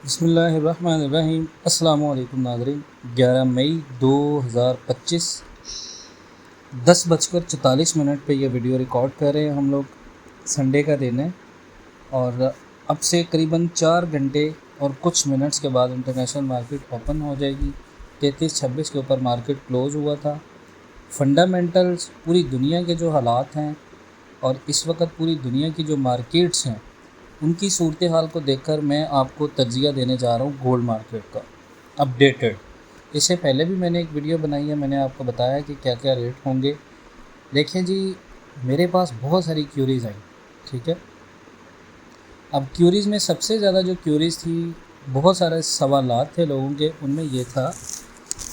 बिस्मिल्लाहिर्रहमानिर्रहीम। अस्सलामु अलैकुम नाज़रीन। 11 मई 2025 10:44 पे ये वीडियो रिकॉर्ड कर रहे हैं हम लोग। संडे का दिन है और अब से करीबन 4 घंटे और कुछ मिनट्स के बाद इंटरनेशनल मार्केट ओपन हो जाएगी। 3326 के ऊपर मार्केट क्लोज़ हुआ था। फंडामेंटल्स, पूरी दुनिया के जो हालात हैं और इस वक्त पूरी दुनिया की जो मार्केट्स हैं उनकी सूरत हाल को देखकर मैं आपको तज्ज़िया देने जा रहा हूँ गोल्ड मार्केट का अपडेटेड। इससे पहले भी मैंने एक वीडियो बनाई है, मैंने आपको बताया कि क्या क्या रेट होंगे। देखें जी, मेरे पास बहुत सारी क्यूरीज़ आई, ठीक है। अब क्यूरीज़ में सबसे ज़्यादा जो क्यूरीज़ थी, बहुत सारे सवालात थे लोगों के, उनमें ये था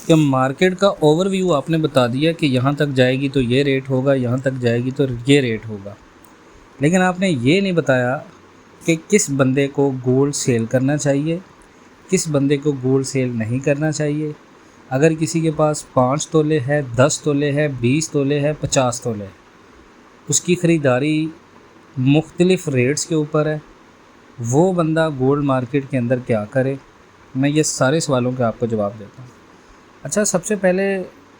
कि मार्केट का ओवरव्यू आपने बता दिया कि यहाँ तक जाएगी तो ये रेट होगा, यहाँ तक जाएगी तो ये रेट होगा, लेकिन आपने ये नहीं बताया कि किस बंदे को गोल्ड सेल करना चाहिए, किस बंदे को गोल्ड सेल नहीं करना चाहिए। अगर किसी के पास 5 तोले है, 10 तोले है, 20 तोले है, 50 तोले है, उसकी ख़रीदारी मुख्तलिफ़ रेट्स के ऊपर है, वो बंदा गोल्ड मार्केट के अंदर क्या करे। मैं ये सारे सवालों के आपको जवाब देता हूँ। अच्छा, सबसे पहले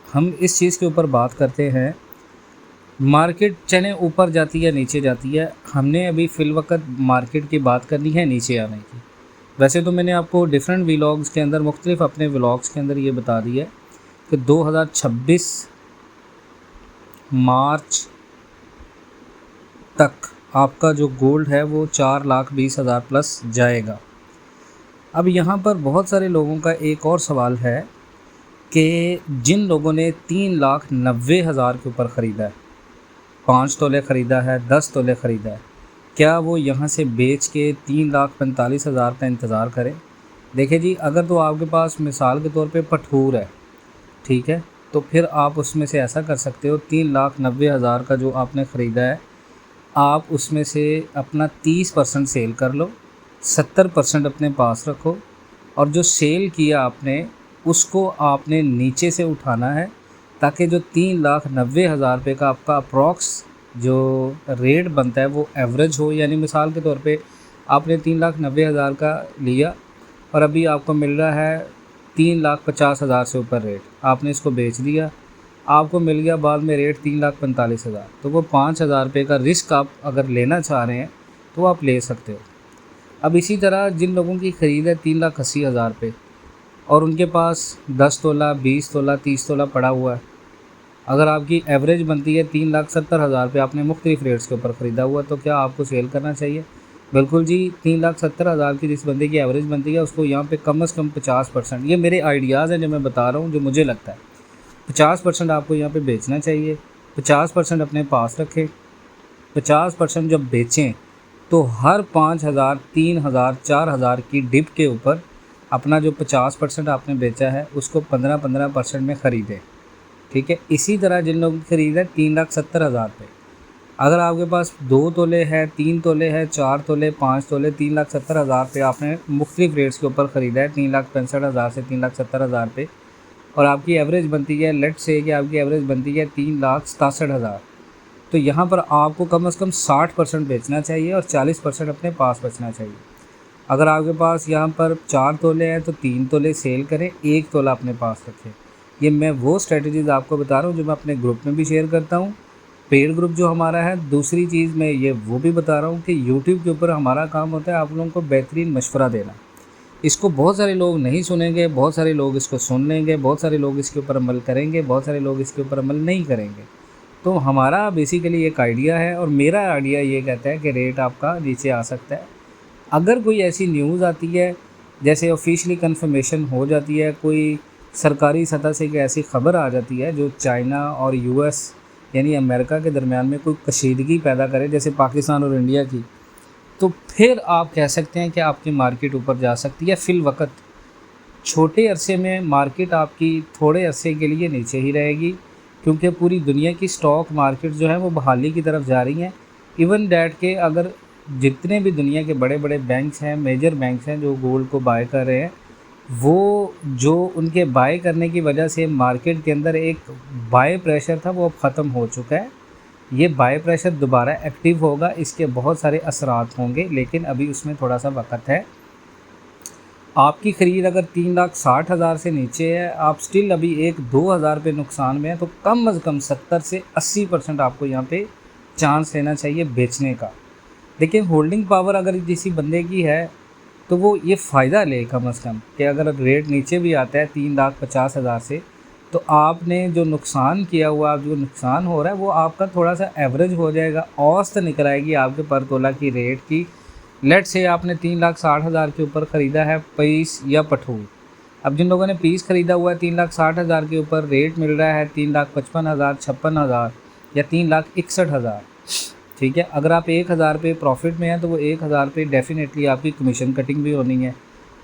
हम इस चीज़ के ऊपर बात करते हैं, मार्केट चाहे ऊपर जाती है नीचे जाती है, हमने अभी फ़िलवक़्त मार्केट की बात करनी है नीचे आने की। वैसे तो मैंने आपको डिफरेंट व्लॉग्स के अंदर, मुख्तलिफ अपने व्लॉग्स के अंदर ये बता दिया है कि 2026 मार्च तक आपका जो गोल्ड है वो 4,20,000 प्लस जाएगा। अब यहाँ पर बहुत सारे लोगों का एक और सवाल है कि जिन लोगों ने 3,90,000 के ऊपर ख़रीदा है, 5 तोले ख़रीदा है, 10 तोले ख़रीदा है, क्या वो यहाँ से बेच के 3,45,000 का इंतज़ार करें। देखिए जी, अगर तो आपके पास मिसाल के तौर पे पठूर है, ठीक है, तो फिर आप उसमें से ऐसा कर सकते हो, 3,90,000 का जो आपने ख़रीदा है, आप उसमें से अपना 30% सेल कर लो, 70% अपने पास रखो, और जो सेल किया आपने उसको आपने नीचे से उठाना है, ताकि जो 3,90,000 रुपये का आपका अप्रॉक्स जो रेट बनता है वो एवरेज हो। यानी मिसाल के तौर पे आपने 3,90,000 का लिया और अभी आपको मिल रहा है 3,50,000 से ऊपर रेट, आपने इसको बेच दिया, आपको मिल गया बाद में रेट 3,45,000, तो वो 5,000 रुपये का रिस्क आप अगर लेना चाह रहे हैं तो आप ले सकते हो। अब इसी तरह जिन लोगों की ख़रीद है 3,80,000 रुपये और उनके पास 10 तोला, 20 तोला, 30 तोला पड़ा हुआ है, अगर आपकी एवरेज बनती है 3,70,000 रुपये, आपने मुख्तलिफ़ रेट्स के ऊपर ख़रीदा हुआ, तो क्या आपको सेल करना चाहिए? बिल्कुल जी। 3,70,000 की जिस बंदे की एवरेज बनती है उसको यहाँ पे कम से कम 50%, ये मेरे आइडियाज़ हैं जो मैं बता रहा हूँ, जो मुझे लगता है 50% आपको यहाँ पे बेचना चाहिए। 50% अपने पास रखें। 50% जब बेचें तो हर 5,000, 3,000, 4,000 की डिप के ऊपर अपना जो 50% आपने बेचा है उसको 15% में ख़रीदें, ठीक है। इसी तरह जिन लोगों की ख़रीद है 3,70,000 पे, अगर आपके पास 2 तोले है, 3 तोले है, 4 तोले, 5 तोले, 3,70,000 पे आपने मुख्तलिफ़ रेट्स के ऊपर ख़रीदा है, 3,65,000 से 3,70,000 पे, और आपकी एवरेज बनती है, लेट्स से कि आपकी एवरेज बनती है 3,67,000, तो यहाँ पर आपको कम से कम 60% बेचना चाहिए और 40% अपने पास बचना चाहिए। अगर आपके पास यहाँ पर 4 तोले हैं तो 3 तोले सेल करें, 1 तोला अपने पास रखें। ये मैं वो स्ट्रेटजीज़ आपको बता रहा हूँ जो मैं अपने ग्रुप में भी शेयर करता हूँ, पेड ग्रुप जो हमारा है। दूसरी चीज़ मैं ये वो भी बता रहा हूँ कि यूट्यूब के ऊपर हमारा काम होता है आप लोगों को बेहतरीन मशवरा देना। इसको बहुत सारे लोग नहीं सुनेंगे, बहुत सारे लोग इसको सुन लेंगे, बहुत सारे लोग इसके ऊपर अमल करेंगे, बहुत सारे लोग इसके ऊपर अमल नहीं करेंगे। तो हमारा बेसिकली एक आइडिया है और मेरा आइडिया ये कहता है कि रेट आपका नीचे आ सकता है। अगर कोई ऐसी न्यूज़ आती है, जैसे ऑफिशियली कंफर्मेशन हो जाती है, कोई सरकारी सतह से एक ऐसी ख़बर आ जाती है जो चाइना और यूएस यानी अमेरिका के दरमियान में कोई कशीदगी पैदा करे, जैसे पाकिस्तान और इंडिया की, तो फिर आप कह सकते हैं कि आपकी मार्केट ऊपर जा सकती है। फ़िल वक़्त छोटे अरसे में मार्केट आपकी थोड़े अरसे के लिए नीचे ही रहेगी, क्योंकि पूरी दुनिया की स्टॉक मार्केट जो है वो बहाली की तरफ जा रही हैं। इवन डैट के अगर जितने भी दुनिया के बड़े बड़े बैंक्स हैं, मेजर बैंक्स हैं जो गोल्ड को बाय कर रहे हैं, वो जो उनके बाय करने की वजह से मार्केट के अंदर एक बाय प्रेशर था वो अब ख़त्म हो चुका है। ये बाय प्रेशर दोबारा एक्टिव होगा, इसके बहुत सारे असरात होंगे, लेकिन अभी उसमें थोड़ा सा वक्त है। आपकी ख़रीद अगर 3,60,000 से नीचे है, आप स्टिल अभी 1-2 हज़ार रुपये नुकसान में है, तो कम अज़ कम 70 से 80% आपको यहाँ पे चांस लेना चाहिए बेचने का। देखिए होल्डिंग पावर अगर किसी बंदे की है तो वो ये फ़ायदा ले कम से कम कि अगर रेट नीचे भी आता है 3,50,000 से, तो आपने जो नुकसान किया हुआ, जो नुकसान हो रहा है वो आपका थोड़ा सा एवरेज हो जाएगा, औसत निकल आएगी आपके पर तोला की रेट की। लेट से आपने 3,60,000 के ऊपर ख़रीदा है पीस या पठूर। अब जिन लोगों ने पीस ख़रीदा हुआ है 3,60,000 के ऊपर, रेट मिल रहा है 3,55,000, 56,000 या 3,61,000। ठीक है, अगर आप 1,000 रुपये प्रॉफिट में हैं तो वो 1,000 रुपये डेफिनेटली आपकी कमीशन कटिंग भी होनी है।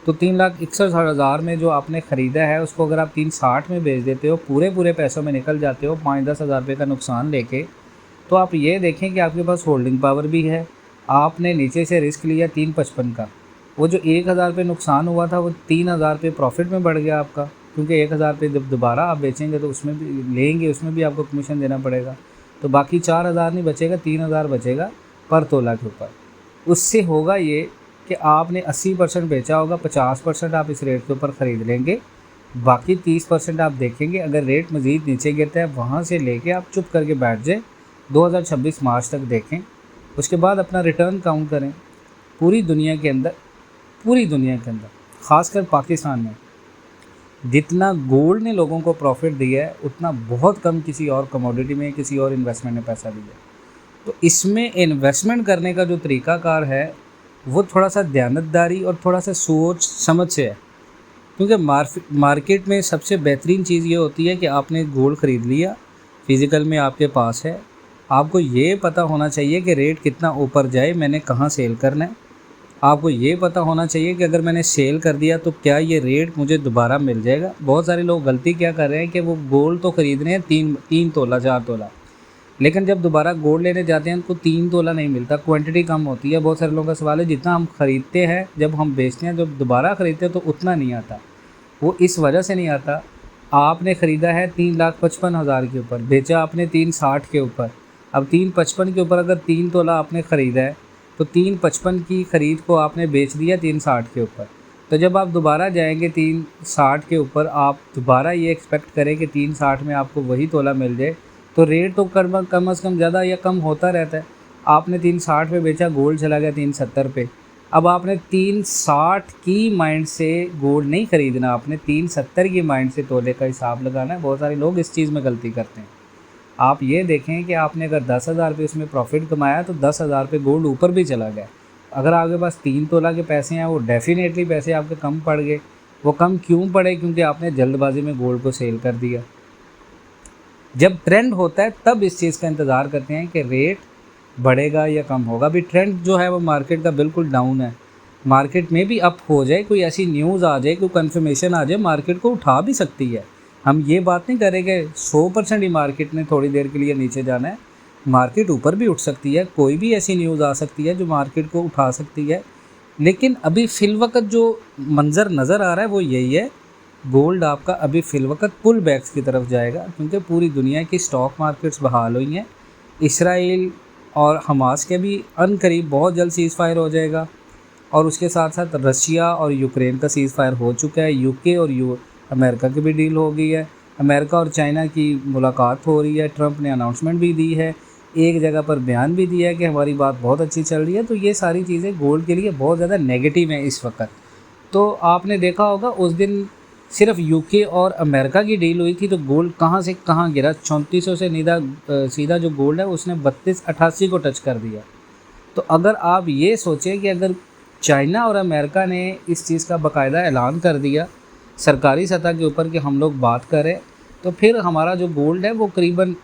तो 3,61,000 में जो आपने ख़रीदा है उसको अगर आप 3,60 में बेच देते हो, पूरे पैसों में निकल जाते हो 5-10 हज़ार रुपये का नुकसान लेके, तो आप ये देखें कि आपके पास होल्डिंग पावर भी है। आपने नीचे से रिस्क लिया 3,55 का, वो जो 1,000 रुपये नुकसान हुआ था वो 3,000 रुपये प्रॉफिट में बढ़ गया आपका, क्योंकि 1,000 रुपये जब दोबारा आप बेचेंगे तो उसमें भी लेंगे, उसमें भी आपको कमीशन देना पड़ेगा। तो बाकी 4,000 नहीं बचेगा, 3,000 बचेगा पर तोला के ऊपर। उससे होगा ये कि आपने 80% बेचा होगा, 50% आप इस रेट के ऊपर ख़रीद लेंगे, बाकी 30% आप देखेंगे अगर रेट मज़ीद नीचे गिरता है वहाँ से लेके आप चुप करके बैठ जाए, 2026 मार्च तक देखें, उसके बाद अपना रिटर्न काउंट करें। पूरी दुनिया के अंदर ख़ासकर पाकिस्तान में जितना गोल्ड ने लोगों को प्रॉफिट दिया है उतना बहुत कम किसी और कमोडिटी में, किसी और इन्वेस्टमेंट ने पैसा दिया है। तो इसमें इन्वेस्टमेंट करने का जो तरीक़ाकार है वो थोड़ा सा दयानतदारी और थोड़ा सा सोच समझ से है, क्योंकि मार्केट में सबसे बेहतरीन चीज़ ये होती है कि आपने गोल्ड ख़रीद लिया, फ़िज़िकल में आपके पास है, आपको ये पता होना चाहिए कि रेट कितना ऊपर जाए मैंने कहाँ सेल करना है। आपको ये पता होना चाहिए कि अगर मैंने सेल कर दिया तो क्या ये रेट मुझे दोबारा मिल जाएगा। बहुत सारे लोग गलती क्या कर रहे हैं कि वो गोल्ड तो ख़रीद रहे हैं 3 तोला 4 तोला, लेकिन जब दोबारा गोल्ड लेने जाते हैं उनको 3 तोला नहीं मिलता, क्वांटिटी कम होती है। बहुत सारे लोगों का सवाल है जितना हम ख़रीदते हैं जब हम बेचते हैं, जब दोबारा ख़रीदते हैं तो उतना नहीं आता। वो इस वजह से नहीं आता, आपने ख़रीदा है 3,55,000 के ऊपर, बेचा आपने 3,60 के ऊपर। अब 3,55 के ऊपर अगर 3 तोला आपने ख़रीदा है तो 3,55 की ख़रीद को आपने बेच दिया 3,60 के ऊपर। तो जब आप दोबारा जाएंगे 3,60 के ऊपर, आप दोबारा ये एक्सपेक्ट करें कि 3,60 में आपको वही तोला मिल जाए, तो रेट तो कम से कम ज़्यादा या कम होता रहता है। आपने 3,60 पे बेचा, गोल्ड चला गया 3,70 पे। अब आपने 3,60 की माइंड से गोल्ड नहीं ख़रीदना, आपने 3,70 की माइंड से तोले का हिसाब लगाना है। बहुत सारे लोग इस चीज़ में गलती करते हैं। आप ये देखें कि आपने अगर 10,000 रुपये उसमें प्रॉफिट कमाया तो 10,000 रुपये गोल्ड ऊपर भी चला गया। अगर आपके पास 3 तोला के पैसे हैं वो डेफिनेटली पैसे आपके कम पड़ गए। वो कम क्यों पड़े? क्योंकि आपने जल्दबाजी में गोल्ड को सेल कर दिया। जब ट्रेंड होता है तब इस चीज़ का इंतज़ार करते हैं कि रेट बढ़ेगा या कम होगा। अभी ट्रेंड जो है वो मार्केट का बिल्कुल डाउन है। मार्केट में भी अप हो जाए, कोई ऐसी न्यूज़ आ जाए, कोई कन्फर्मेशन आ जाए, मार्केट को उठा भी सकती है। हम ये बात नहीं करें कि 100% ही मार्केट ने थोड़ी देर के लिए नीचे जाना है। मार्केट ऊपर भी उठ सकती है, कोई भी ऐसी न्यूज़ आ सकती है जो मार्केट को उठा सकती है। लेकिन अभी फ़िलवक़्त जो मंज़र नज़र आ रहा है वो यही है, गोल्ड आपका अभी फ़िलवक़्त पुल बैक्स की तरफ जाएगा, क्योंकि पूरी दुनिया की स्टॉक मार्केट्स बहाल हुई हैं। इसराइल और हमास के भी अनकरीब बहुत जल्द सीज़ फायर हो जाएगा, और उसके साथ साथ रशिया और यूक्रेन का सीज़ फायर हो चुका है। यूके और अमेरिका की भी डील हो गई है। अमेरिका और चाइना की मुलाकात हो रही है। ट्रंप ने अनाउंसमेंट भी दी है, एक जगह पर बयान भी दिया है कि हमारी बात बहुत अच्छी चल रही है। तो ये सारी चीज़ें गोल्ड के लिए बहुत ज़्यादा नेगेटिव हैं इस वक्त। तो आपने देखा होगा उस दिन सिर्फ यूके और अमेरिका की डील हुई थी तो गोल्ड कहाँ से कहाँ गिरा। 3400 से सीधा जो गोल्ड है उसने 3288 को टच कर दिया। तो अगर आप ये सोचें कि अगर चाइना और अमेरिका ने इस चीज़ का बाकायदा ऐलान कर दिया सरकारी सतह के ऊपर कि हम लोग बात करें, तो फिर हमारा जो गोल्ड है वो करीबन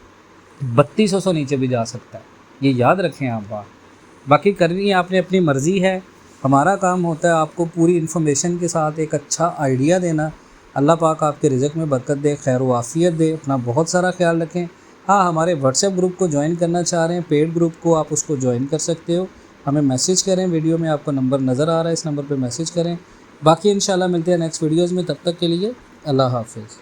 3200 से नीचे भी जा सकता है। ये याद रखें आप बात। बाकी करनी आपने अपनी मर्ज़ी है। हमारा काम होता है आपको पूरी इन्फॉर्मेशन के साथ एक अच्छा आइडिया देना। अल्लाह पाक आपके रिज़्क़ में बरकत दे, खैर व आफ़ियत दे। अपना बहुत सारा ख्याल रखें। हाँ, हमारे व्हाट्सएप ग्रुप को ज्वाइन करना चाह रहे हैं, पेड ग्रुप को, आप उसको ज्वाइन कर सकते हो। हमें मैसेज करें, वीडियो में आपको नंबर नज़र आ रहा है, इस नंबर पर मैसेज करें। बाकी इंशाल्लाह मिलते हैं नेक्स्ट वीडियोज़ में। तब तक के लिए अल्लाह हाफ़िज़।